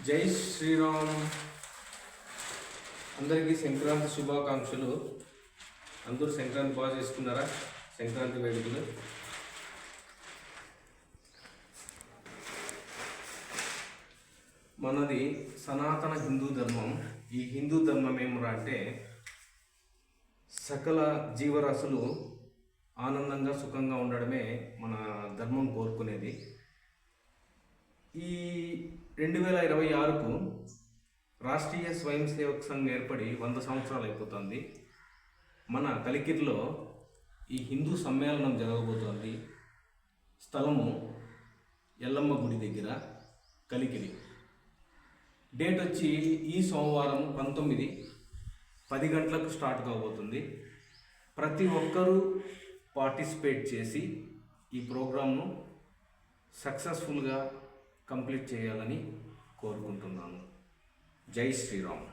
జై శ్రీరామ్. అందరికీ సంక్రాంతి శుభాకాంక్షలు. అందరూ సంక్రాంతి బాగా చేసుకున్నారా? సంక్రాంతి వేడుకలు మనది సనాతన హిందూ ధర్మం. ఈ హిందూ ధర్మం ఏమరా అంటే సకల జీవరాశులు ఆనందంగా సుఖంగా ఉండడమే మన ధర్మం కోరుకునేది. ఈ 2026కు రాష్ట్రీయ స్వయం సేవక్ సంఘ్ ఏర్పడి 100 సంవత్సరాలు అయిపోతుంది. మన కలికిరిలో ఈ హిందూ సమ్మేళనం జరగబోతోంది. స్థలము ఎల్లమ్మ గుడి దగ్గర, కలికిరి. డేట్ వచ్చి ఈ సోమవారం 10 గంటలకు స్టార్ట్ కాబోతుంది. ప్రతి ఒక్కరూ పార్టిసిపేట్ చేసి ఈ ప్రోగ్రామ్ను సక్సెస్ఫుల్గా కంప్లీట్ చేయాలని కోరుకుంటున్నాను. జై శ్రీరామ్.